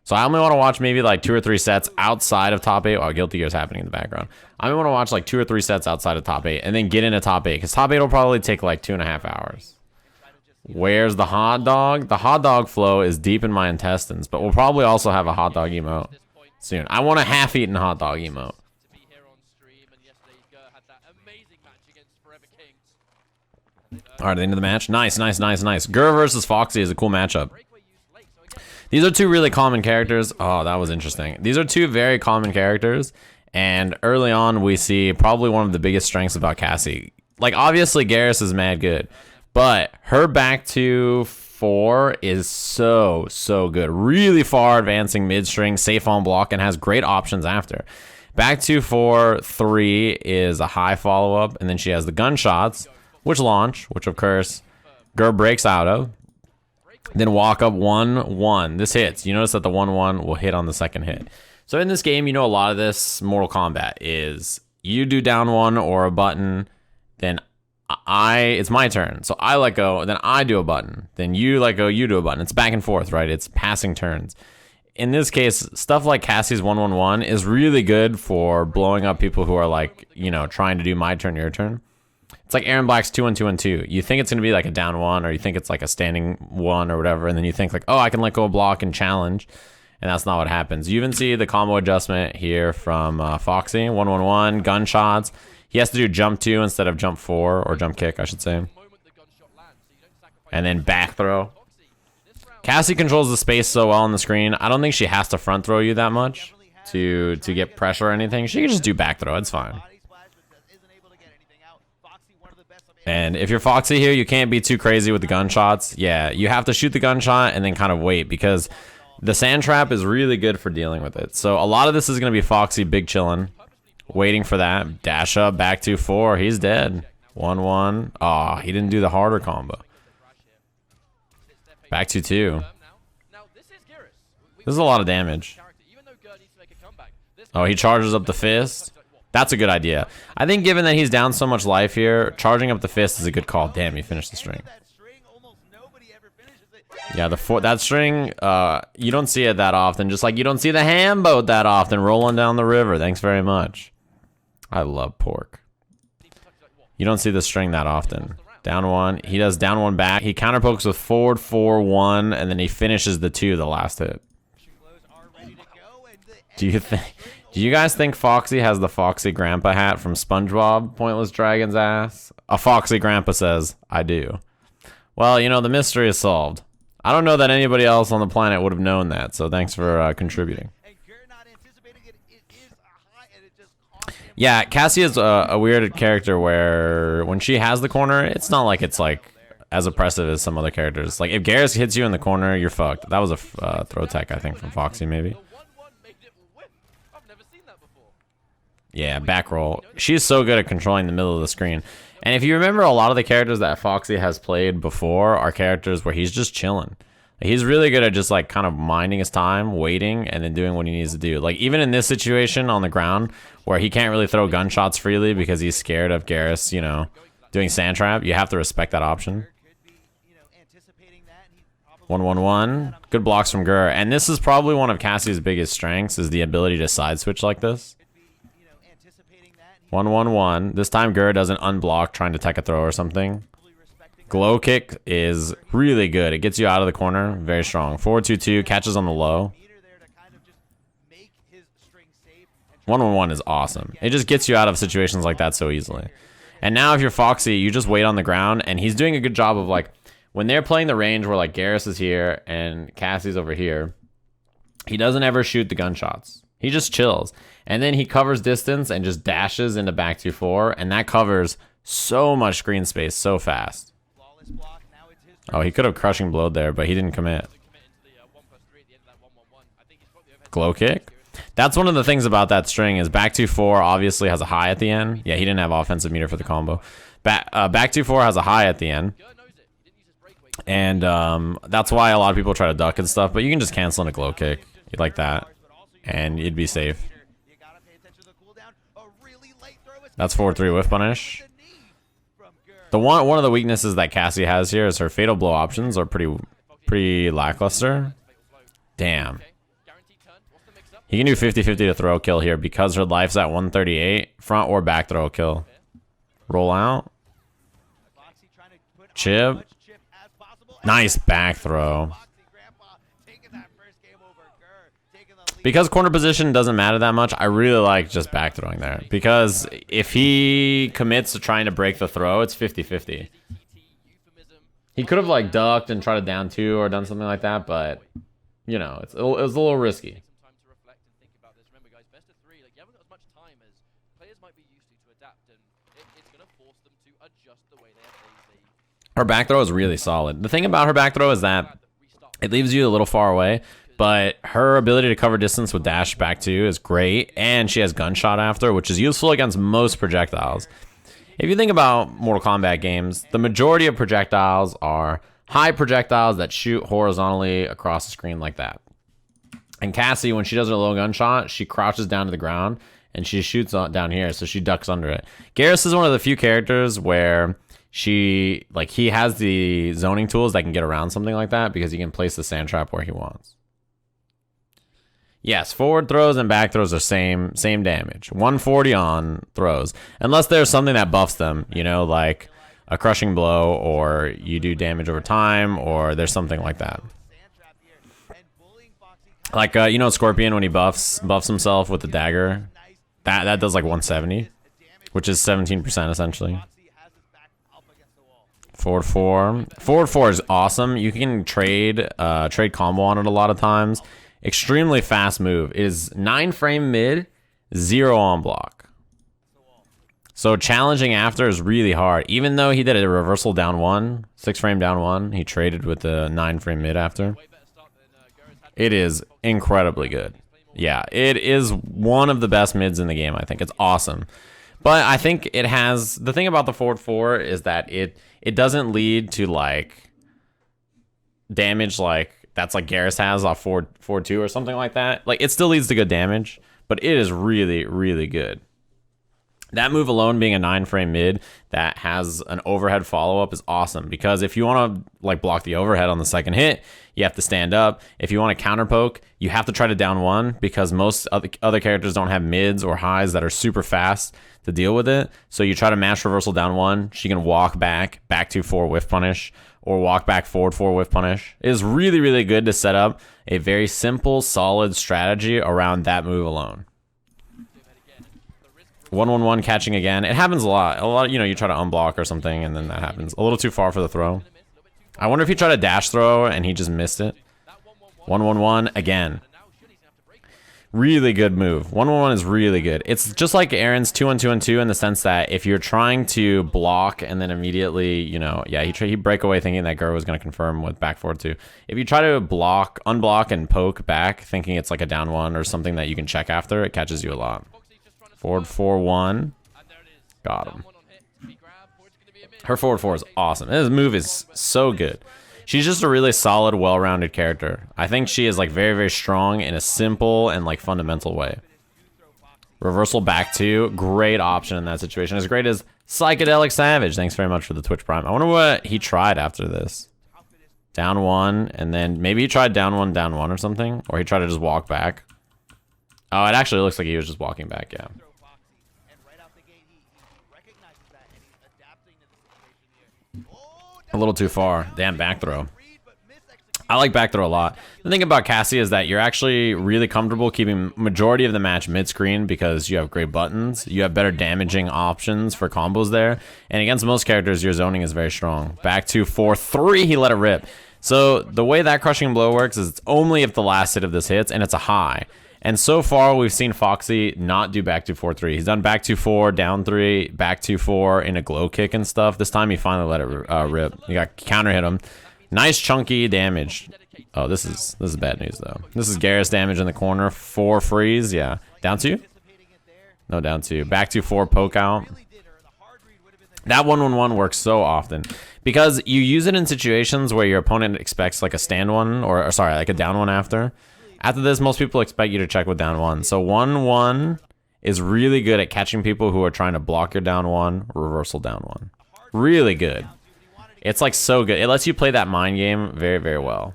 So I only want to watch maybe like 2 or 3 sets outside of top 8. Oh, Guilty Gear is happening in the background. I only want to watch like 2 or 3 sets outside of top 8 and then get into top 8 because top 8 will probably take like 2.5 hours. Where's the hot dog? The hot dog flow is deep in my intestines, but we'll probably also have a hot dog emote soon. I want a half-eaten hot dog emote. All right, the end of the match. Nice, nice, nice, nice. Gur versus Foxy is a cool matchup. These are 2 really common characters. Oh, that was interesting. These are 2 very common characters. And early on, we see probably one of the biggest strengths about Cassie. Like, obviously, Garrus is mad good. But her back to 4 is so good. Really far advancing mid-string, safe on block, and has great options after. Back to 4, 3 is a high follow-up. And then she has the gunshots, which launch, which of course, Gur breaks out of. Then walk up 1-1. This hits. You notice that the 1-1 will hit on the second hit. So in this game, you know a lot of this Mortal Kombat is you do down 1 or a button, then it's my turn. So I let go, then I do a button. Then you let go, you do a button. It's back and forth, right? It's passing turns. In this case, stuff like Cassie's 1-1-1 is really good for blowing up people who are like, you know, trying to do my turn, your turn. It's like Aaron Black's 2-1-2-1-2. You think it's going to be like a down 1, or you think it's like a standing 1 or whatever, and then you think like, oh, I can let go of block and challenge, and that's not what happens. You even see the combo adjustment here from Foxy. 1-1-1, gunshots. He has to do jump 2 instead of jump 4, or jump kick, I should say. And then back throw. Cassie controls the space so well on the screen. I don't think she has to front throw you that much to get pressure or anything. She can just do back throw. It's fine. And if you're Foxy here, you can't be too crazy with the gunshots. Yeah, you have to shoot the gunshot and then kind of wait because the sand trap is really good for dealing with it. So a lot of this is going to be Foxy big chillin', waiting for that. Dash up, back to 4. He's dead. 1-1. Oh, he didn't do the harder combo. Back to 2. This is a lot of damage. Oh, he charges up the fist. That's a good idea. I think given that he's down so much life here, charging up the fist is a good call. Damn, he finished the string. Yeah, that string, you don't see it that often. Just like you don't see the ham boat that often rolling down the river. Thanks very much. I love pork. You don't see the string that often. Down 1. He does down 1 back. He counterpokes with forward 4-1, and then he finishes the 2 the last hit. Do you guys think Foxy has the F0xy Grampa hat from SpongeBob Pointless Dragon's ass? A F0xy Grampa says, I do. Well, you know, the mystery is solved. I don't know that anybody else on the planet would have known that, so thanks for contributing. Yeah, Cassie is a weird character where when she has the corner, it's not like it's like as oppressive as some other characters. Like if Garrus hits you in the corner, you're fucked. That was a throw tech, I think, from Foxy maybe. Yeah, back roll. She's so good at controlling the middle of the screen. And if you remember, a lot of the characters that Foxy has played before are characters where he's just chilling. He's really good at just like kind of minding his time, waiting, and then doing what he needs to do. Like even in this situation on the ground where he can't really throw gunshots freely because he's scared of Garrus, you know, doing sand trap, you have to respect that option. 1-1-1. Good blocks from Gur. And this is probably one of Cassie's biggest strengths is the ability to side switch like this. 1-1-1. This time Gur doesn't unblock trying to tech a throw or something. Glow kick is really good. It gets you out of the corner. Very strong. 4-2-2. Catches on the low. 1-1-1 is awesome. It just gets you out of situations like that so easily. And now if you're Foxy, you just wait on the ground. And he's doing a good job of like, when they're playing the range where like Garrus is here and Cassie's over here, he doesn't ever shoot the gunshots. He just chills. And then he covers distance and just dashes into back 2-4. And that covers so much screen space so fast. Oh, he could have crushing blowed there, but he didn't commit. Glow kick. That's one of the things about that string is back 2-4 obviously has a high at the end. Yeah, he didn't have offensive meter for the combo. Back 2-4 has a high at the end. And that's why a lot of people try to duck and stuff, but you can just cancel in a glow kick like that. And you'd be safe. That's 4-3 whiff punish. The one of the weaknesses that Cassie has here is her fatal blow options are pretty lackluster. Damn. He can do 50-50 to throw kill here because her life's at 138. Front or back throw kill. Roll out. Chip. Nice back throw. Because corner position doesn't matter that much, I really like just back throwing there. Because if he commits to trying to break the throw, it's 50-50. He could have like ducked and tried to down 2 or done something like that, but you know, it was a little risky. Her back throw is really solid. The thing about her back throw is that it leaves you a little far away, but her ability to cover distance with dash back 2 is great, and she has gunshot after, which is useful against most projectiles. If you think about Mortal Kombat games, the majority of projectiles are high projectiles that shoot horizontally across the screen like that. And Cassie, when she does her low gunshot, she crouches down to the ground, and she shoots down here, so she ducks under it. Garrus is one of the few characters where he has the zoning tools that can get around something like that because he can place the sand trap where he wants. Yes, forward throws and back throws are same damage. 140 on throws. Unless there's something that buffs them, you know, like a crushing blow, or you do damage over time, or there's something like that. Like, you know, Scorpion, when he buffs himself with the dagger, that does like 170, which is 17% essentially. Forward 4. Forward 4 is awesome. You can trade combo on it a lot of times. Extremely fast move. It is 9 frame mid, 0 on block. So challenging after is really hard. Even though he did a reversal down 1, 6 frame down 1, he traded with the 9 frame mid after. It is incredibly good. Yeah, it is one of the best mids in the game, I think. It's awesome. But I think it has, the thing about the forward 4 is that it doesn't lead to like damage like that's like Garrus has off 4-2 or something like that. Like, it still leads to good damage, but it is really, really good. That move alone, being a 9 frame mid that has an overhead follow-up, is awesome, because if you want to like block the overhead on the second hit, you have to stand up. If you want to counter poke, you have to try to down 1, because most other characters don't have mids or highs that are super fast to deal with it. So you try to mash reversal down 1, she can walk back 2-4 whiff punish, or walk back forward 4 whiff punish. It is really, really good to set up a very simple, solid strategy around that move alone. 1-1-1 catching again. It happens a lot. You know, you try to unblock or something, and then that happens. A little too far for the throw. I wonder if he tried to dash throw and he just missed it. 1-1-1 again. Really good move. 1-1-1 is really good. It's just like Aaron's 2-1-2-2 in the sense that if you're trying to block and then immediately, you know, yeah, he break away thinking that Gur was going to confirm with back forward 2. If you try to block, unblock, and poke back thinking it's like a down 1 or something that you can check after, it catches you a lot. Forward 4-1. Got him. Her forward 4 is awesome. This move is so good. She's just a really solid, well-rounded character. I think she is like very, very strong in a simple and like fundamental way. Reversal back 2, great option in that situation. As great as Psychedelic Savage. Thanks very much for the Twitch Prime. I wonder what he tried after this. Down 1, and then maybe he tried down 1 or something, or he tried to just walk back. Oh, it actually looks like he was just walking back. Yeah. A little too far. Damn, back throw. I like back throw a lot. The thing about Cassie is that you're actually really comfortable keeping majority of the match mid-screen because you have great buttons. You have better damaging options for combos there. And against most characters, your zoning is very strong. Back 2, 4, 3, he let it rip. So the way that crushing blow works is it's only if the last hit of this hits, and it's a high. And so far, we've seen Foxy not do back 2, 4, 3. He's done back 2, 4, down 3, back 2, 4 in a glow kick and stuff. This time he finally let it rip. You got counter hit him. Nice chunky damage. Oh, this is bad news though. This is Garrus damage in the corner. 4 freeze. Yeah. Down 2? No, down 2. Back 2, 4 poke out. That 1-1-1 works so often because you use it in situations where your opponent expects like a stand 1 or sorry, like a down 1 after. After this, most people expect you to check with down 1. So 1-1 is really good at catching people who are trying to block your down 1, reversal down 1. Really good. It's like so good. It lets you play that mind game very, very well.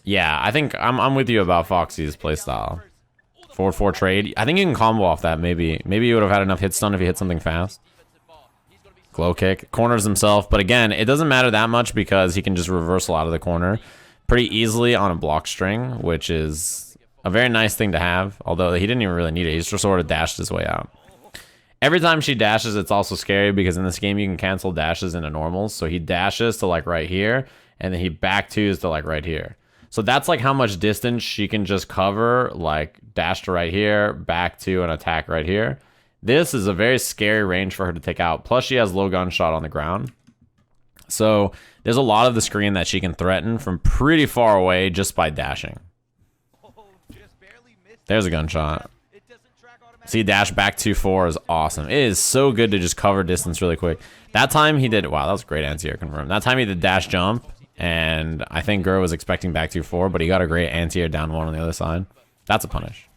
Yeah, I think I'm with you about Foxy's playstyle. Forward 4 trade. I think you can combo off that, maybe. Maybe you would have had enough hit stun if you hit something fast. Glow kick. Corners himself. But again, it doesn't matter that much because he can just reversal out of the corner pretty easily on a block string, which is a very nice thing to have. Although he didn't even really need it. He just sort of dashed his way out. Every time she dashes, it's also scary because in this game you can cancel dashes into normals. So he dashes to like right here, and then he back twos to like right here. So that's like how much distance she can just cover, like dash to right here, back to an attack right here. This is a very scary range for her to take out. Plus she has low gunshot on the ground. So there's a lot of the screen that she can threaten from pretty far away just by dashing. There's a gunshot. See, dash back 2-4 is awesome. It is so good to just cover distance really quick. That time he did, wow, that was great anti-air confirm. That time he did dash jump, and I think Gur was expecting back 2-4, but he got a great anti-air down 1 on the other side. That's a punish.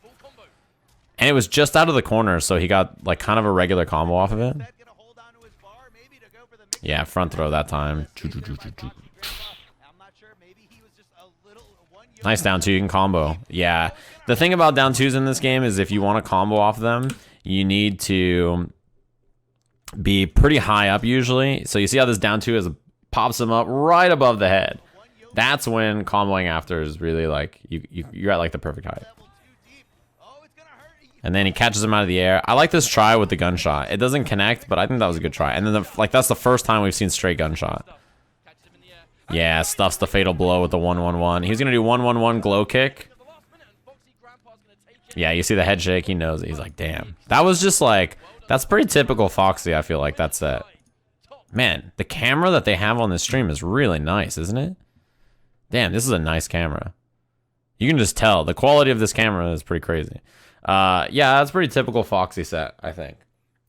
And it was just out of the corner, so he got like kind of a regular combo off of it. Yeah, front throw that time. Nice down 2, you can combo. Yeah, the thing about down 2s in this game is if you want to combo off them, you need to be pretty high up usually. So you see how this down 2 is pops him up right above the head. That's when comboing after is really like, you're at like the perfect height. And then he catches him out of the air. I like this try with the gunshot. It doesn't connect, but I think that was a good try. And then like that's the first time we've seen straight gunshot. Yeah, stuffs the fatal blow with the 1-1-1. He's gonna do 1-1-1 glow kick. Yeah, you see the head shake. He knows it. He's like, damn. That was just like, that's pretty typical Foxy. I feel like that's it. Man, the camera that they have on this stream is really nice, isn't it? Damn, this is a nice camera. You can just tell the quality of this camera is pretty crazy. Yeah, that's pretty typical Foxy set, I think.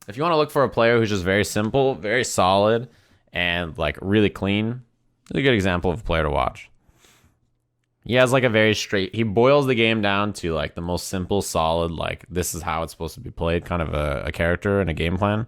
If you want to look for a player who's just very simple, very solid, and like really clean, it's a good example of a player to watch. He has like a very straight, he boils the game down to like the most simple, solid, like this is how it's supposed to be played kind of a character and a game plan.